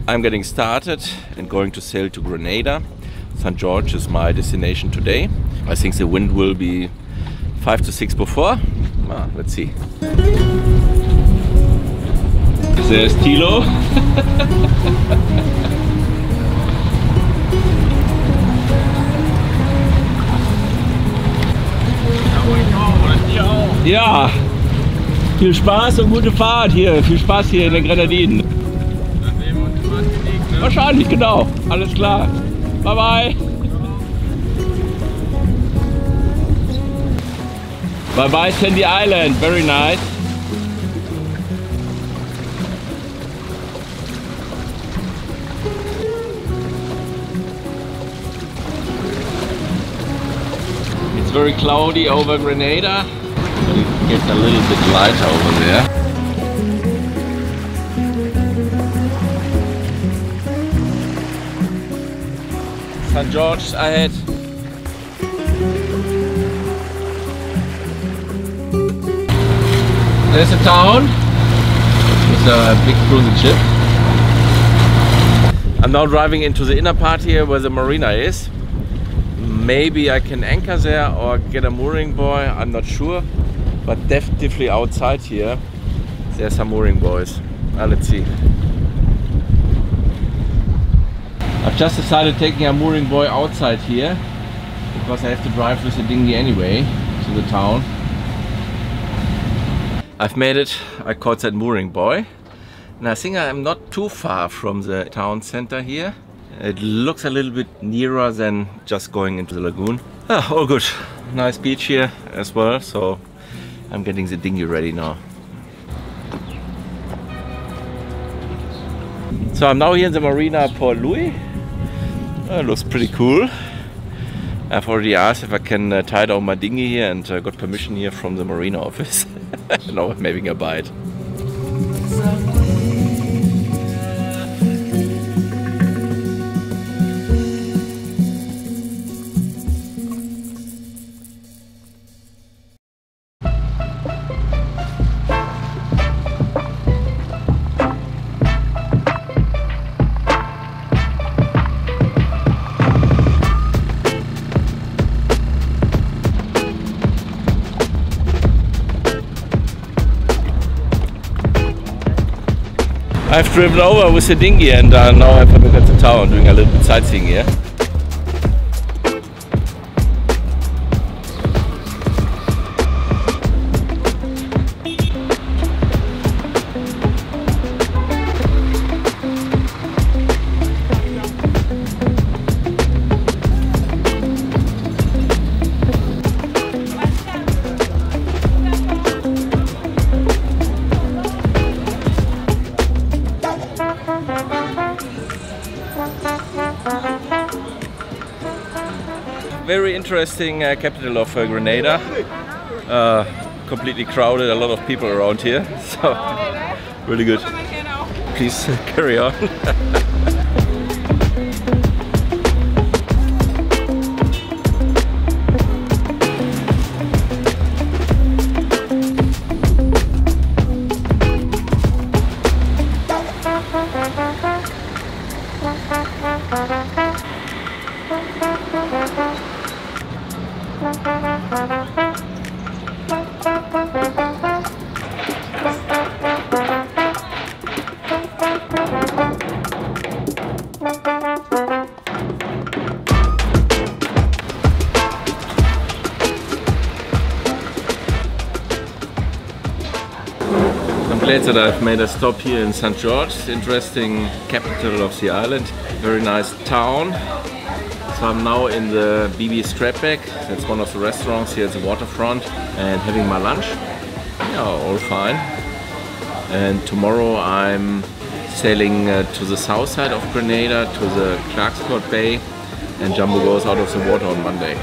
I'm getting started and going to sail to Grenada. St. George is my destination today. I think the wind will be 5 to 6 before. Let's see. There's Tilo. Ja, viel Spaß und gute Fahrt hier. Viel Spaß hier in den Grenadinen. Dann sehen wir uns in Martinique, ne? Wahrscheinlich, genau. Alles klar. Bye bye. Bye bye Sandy Island. Very nice. It's very cloudy over Grenada. It gets a little bit lighter over there. St. George ahead. There's a town with a big cruising ship. I'm now driving into the inner part here where the marina is. Maybe I can anchor there or get a mooring buoy, I'm not sure. But definitely outside here, there's some mooring buoys. Let's see. I've just decided taking a mooring buoy outside here because I have to drive with the dinghy anyway to the town. I've made it. I caught that mooring buoy. And I think I'm not too far from the town center here. It looks a little bit nearer than just going into the lagoon. All good. Nice beach here as well, so I'm getting the dinghy ready now. So I'm now here in the marina Port Louis. It looks pretty cool. I've already asked if I can tie down my dinghy here and got permission here from the marina office. Now I'm having a bite. I've driven over with the dinghy and now I'm coming at the town doing a little bit sightseeing here. Very interesting capital of Grenada. Completely crowded, a lot of people around here, so really good. Please carry on. I'm glad that I've made a stop here in St. George, interesting capital of the island, very nice town. So I'm now in the BB Strapback, that's one of the restaurants here at the waterfront, and having my lunch. Yeah, all fine. And tomorrow I'm sailing to the south side of Grenada, to the Clarkes Court Bay, and Jambo goes out of the water on Monday.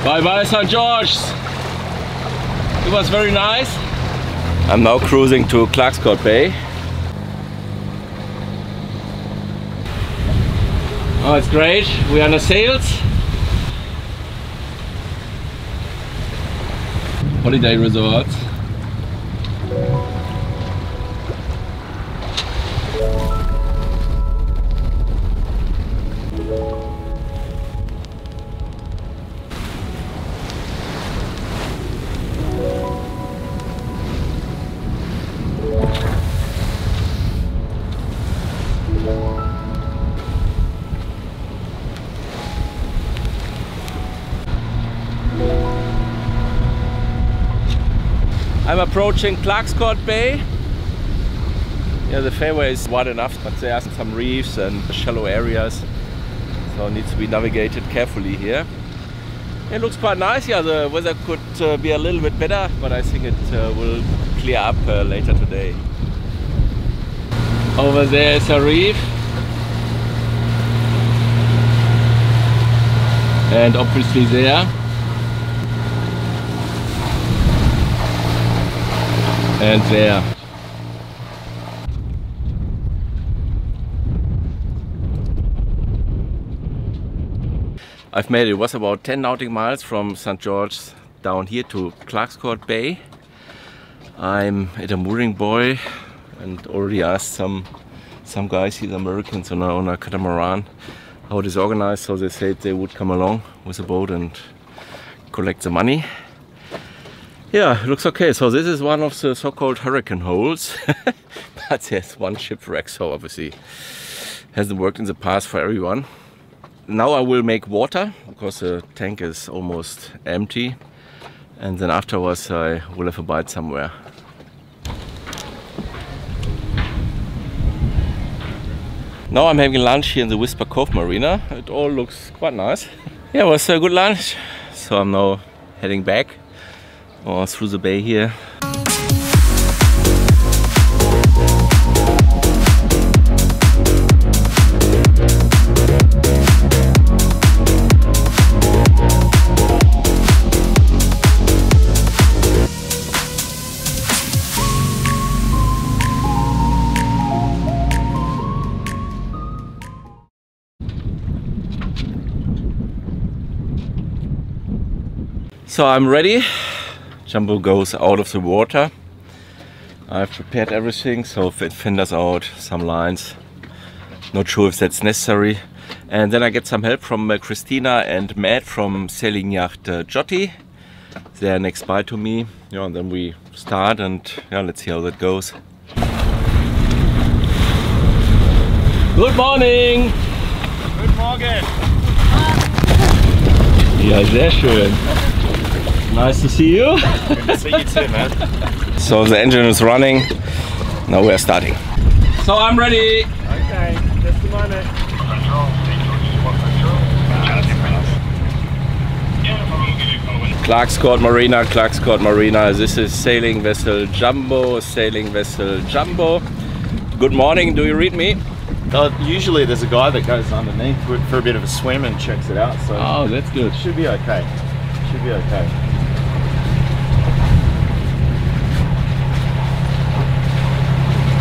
Bye bye St. George's. It was very nice. I'm now cruising to Clarkes Court Bay. Oh, it's great. We are on the sails. Holiday resorts. I'm approaching Clarkes Court Bay. Yeah, the fairway is wide enough, but there are some reefs and shallow areas, so it needs to be navigated carefully here. It looks quite nice. Yeah, the weather could be a little bit better, but I think it will clear up later today. Over there is a reef, and obviously there. And there. I've made it. It was about 10 nautical miles from St. George's down here to Clarkes Court Bay. I'm at a mooring buoy and already asked some guys, these Americans on a catamaran, how it is organized. So they said they would come along with a boat and collect the money. Yeah, it looks okay. So this is one of the so-called hurricane holes. But there's one shipwreck, so obviously hasn't worked in the past for everyone. Now I will make water because the tank is almost empty, and then afterwards I will have a bite somewhere. Now I'm having lunch here in the Clarkes Court Marina. It all looks quite nice. Yeah, it was a good lunch. So I'm now heading back through the bay here. So I'm ready. Jambo goes out of the water. I've prepared everything, so fenders out, some lines. Not sure if that's necessary. And then I get some help from Christina and Matt from Sailing Yacht Jotty. They're next by to me. Yeah, and then we start and yeah, let's see how that goes. Good morning! Guten Morgen! Ja, sehr schön. Nice to see you. Good to see you too, man. So the engine is running. Now we are starting. So I'm ready. Okay, that's the moment. Clarkes Court Marina, Clarkes Court Marina. This is sailing vessel Jambo, sailing vessel Jambo. Good morning. Do you read me? Usually there's a guy that goes underneath for a bit of a swim and checks it out. So oh, that's good. Should be okay. Should be okay.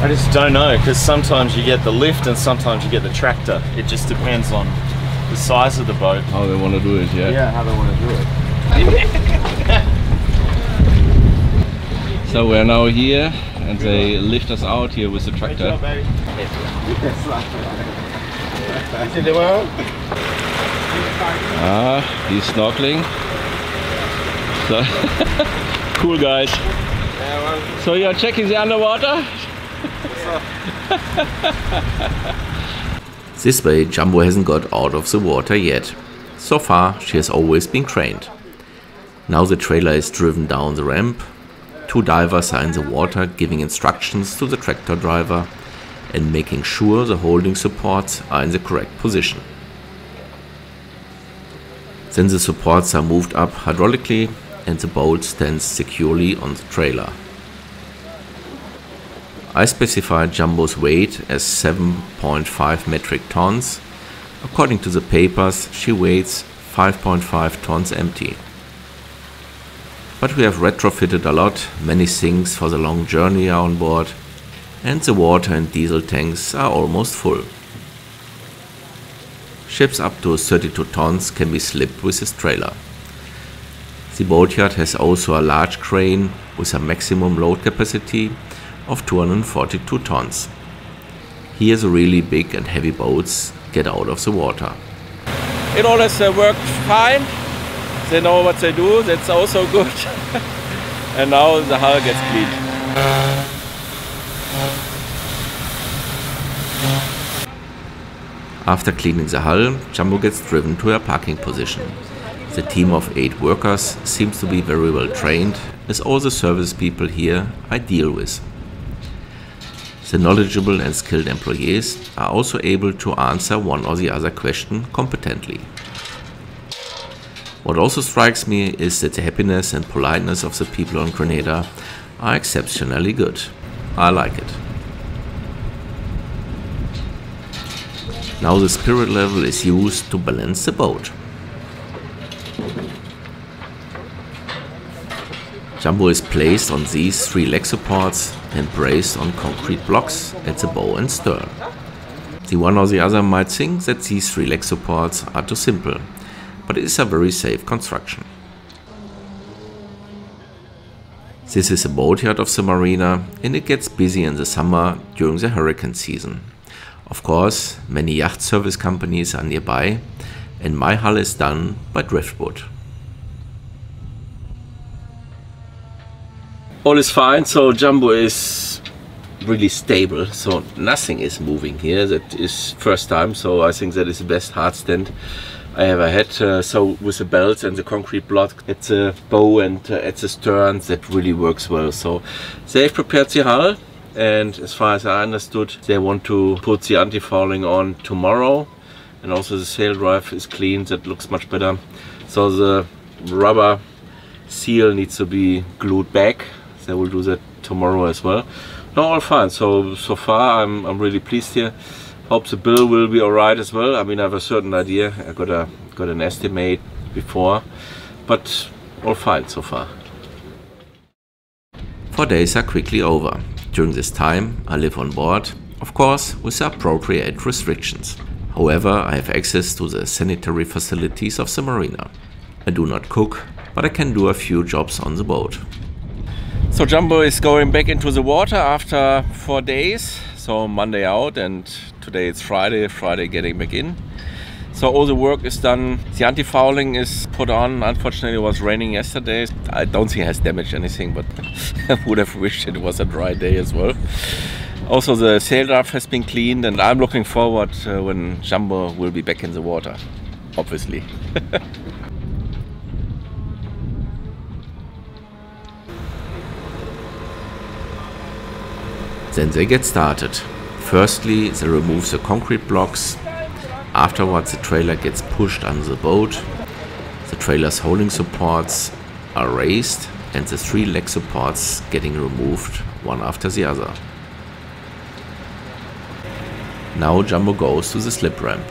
I just don't know, because sometimes you get the lift and sometimes you get the tractor. It just depends on the size of the boat. How they want to do it, yeah. Yeah, how they want to do it. So we're now here and they lift us out here with the tractor. Good job, baby. Is it well? Ah, he's snorkeling. So cool guys. Yeah, well, so you're checking the underwater? This way Jambo hasn't got out of the water yet. So far she has always been craned. Now the trailer is driven down the ramp. Two divers are in the water giving instructions to the tractor driver and making sure the holding supports are in the correct position. Then the supports are moved up hydraulically and the boat stands securely on the trailer. I specified Jambo's weight as 7.5 metric tons. According to the papers, she weighs 5.5 tons empty. but we have retrofitted a lot, many things for the long journey are on board, and the water and diesel tanks are almost full. Ships up to 32 tons can be slipped with this trailer. The boatyard has also a large crane with a maximum load capacity of 242 tons. Here the really big and heavy boats get out of the water. It always worked fine. They know what they do, that's also good. And now the hull gets cleaned. After cleaning the hull, Jambo gets driven to a parking position. The team of 8 workers seems to be very well trained, as all the service people here I deal with. The knowledgeable and skilled employees are also able to answer one or the other question competently. What also strikes me is that the happiness and politeness of the people on Grenada are exceptionally good. I like it. Now the spirit level is used to balance the boat. Jambo is placed on these 3 leg supports and braced on concrete blocks at the bow and stern. The one or the other might think that these 3 leg supports are too simple, but it is a very safe construction. This is a boatyard of the marina and it gets busy in the summer during the hurricane season. Of course, many yacht service companies are nearby and my hull is done by driftwood. All is fine, so Jambo is really stable, so nothing is moving here. That is first time, so I think that is the best hard stand I ever had. So with the belts and the concrete block at the bow and at the stern, that really works well. So they've prepared the hull, and as far as I understood, they want to put the antifouling on tomorrow, and also the sail drive is clean. That looks much better. So the rubber seal needs to be glued back. They will do that tomorrow as well. No, all fine. So far I'm really pleased here. Hope the bill will be alright as well. I mean, I have a certain idea. I got an estimate before, but all fine so far. 4 days are quickly over. During this time I live on board, of course with the appropriate restrictions. However, I have access to the sanitary facilities of the marina. I do not cook, but I can do a few jobs on the boat. So Jambo is going back into the water after 4 days. So Monday out and today it's Friday getting back in. So all the work is done. The antifouling is put on. Unfortunately it was raining yesterday. I don't think it has damaged anything, but I would have wished it was a dry day as well. Also the sail draft has been cleaned and I'm looking forward when Jambo will be back in the water, obviously. Then they get started. Firstly, they remove the concrete blocks. Afterwards, the trailer gets pushed under the boat. The trailer's holding supports are raised and the 3 leg supports getting removed one after the other. Now Jambo goes to the slip ramp.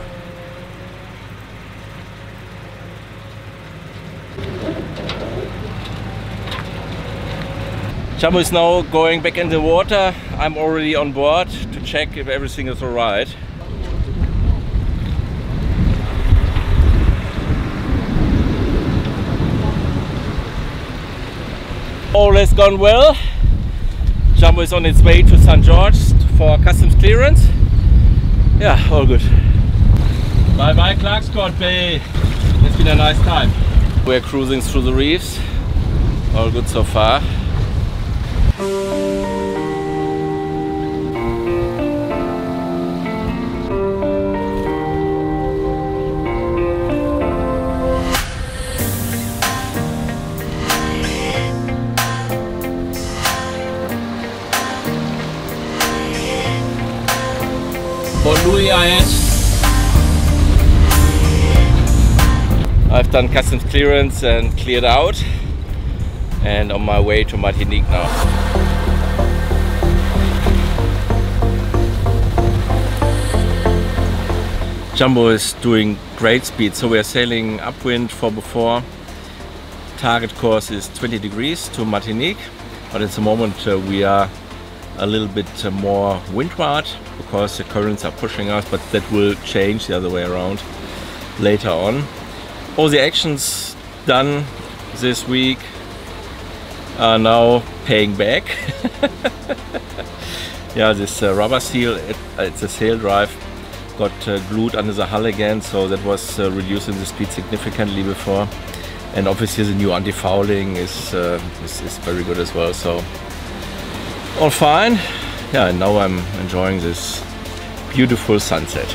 Jambo is now going back in the water. I'm already on board to check if everything is alright. All has gone well. Jambo is on its way to St. George for customs clearance. Yeah, all good. Bye bye Clarkes Court Bay. It's been a nice time. We're cruising through the reefs. All good so far. I've done customs clearance and cleared out, and on my way to Martinique now. Jambo is doing great speed, so we are sailing upwind 4x4 target course is 20 degrees to Martinique, but at the moment we are a little bit more windward because the currents are pushing us, but that will change the other way around later on. All the actions done this week are now paying back. Yeah, this rubber seal, it's a sail drive, got glued under the hull again, so that was reducing the speed significantly before. And obviously the new anti-fouling is very good as well, so all fine. Yeah, and now I'm enjoying this beautiful sunset.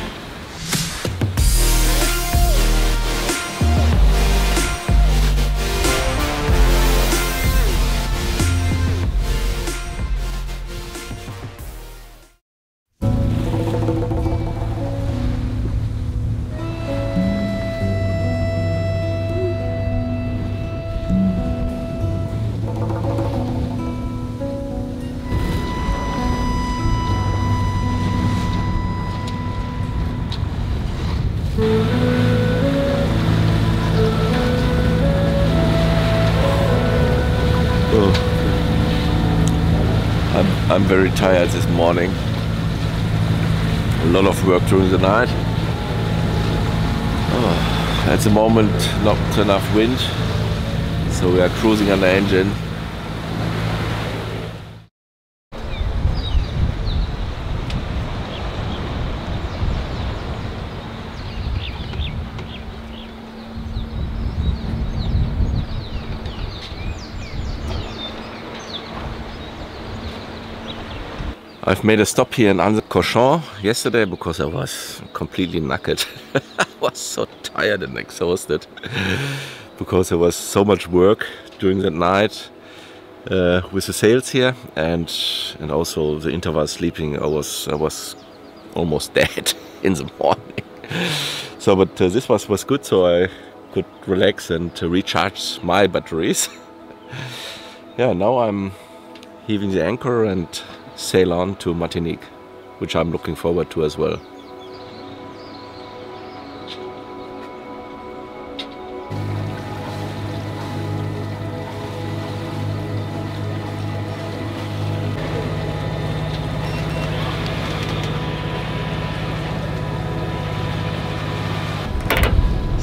I'm very tired this morning. A lot of work during the night. At the moment not enough wind, so we are cruising on the engine. I've made a stop here in Antifouling yesterday because I was completely knackered. I was so tired and exhausted because there was so much work during the night with the sails here, and also the interval sleeping. I was almost dead in the morning. So, but this was good, so I could relax and recharge my batteries. Yeah, now I'm heaving the anchor and sail on to Martinique, which I'm looking forward to as well.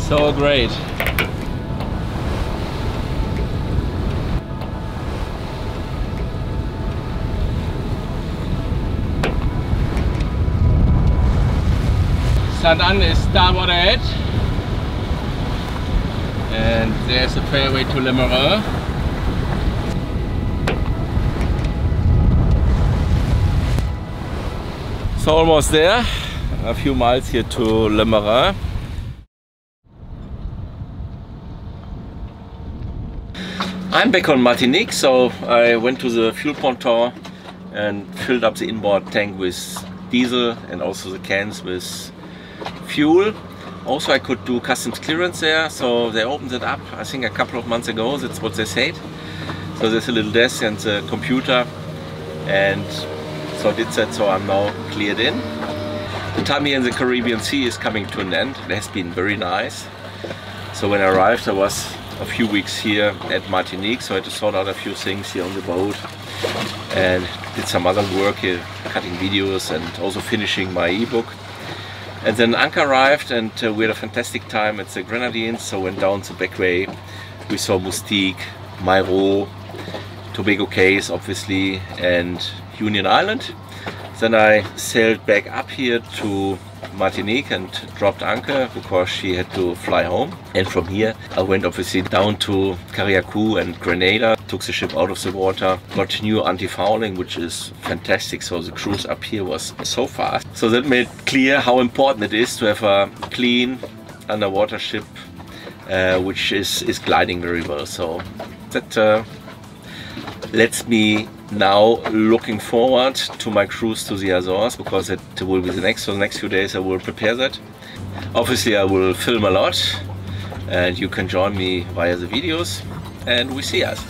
So great. Sainte-Anne is starboard ahead, and there's a fairway to Le Marin. So almost there, a few miles here to Le Marin. I'm back on Martinique, so I went to the fuel ponton and filled up the inboard tank with diesel and also the cans with fuel. Also, I could do customs clearance there, so they opened it up, I think a couple of months ago. That's what they said. So there's a little desk and a computer, and so I did that, so I'm now cleared in. The time here in the Caribbean Sea is coming to an end. It has been very nice. So when I arrived, I was a few weeks here at Martinique, so I had to sort out a few things here on the boat and did some other work here, cutting videos and also finishing my ebook. And then Anke arrived, and we had a fantastic time at the Grenadines, so went down the back way. We saw Moustique, Mairo, Tobago Cays obviously, and Union Island. Then I sailed back up here to Martinique and dropped Anke because she had to fly home. And from here I went obviously down to Carriacou and Grenada, took the ship out of the water, got new anti-fouling, which is fantastic. So the cruise up here was so fast. So that made clear how important it is to have a clean underwater ship which is gliding very well. So that lets me now looking forward to my cruise to the Azores, because it will be the next few days I will prepare that. Obviously I will film a lot, and you can join me via the videos, and we see us.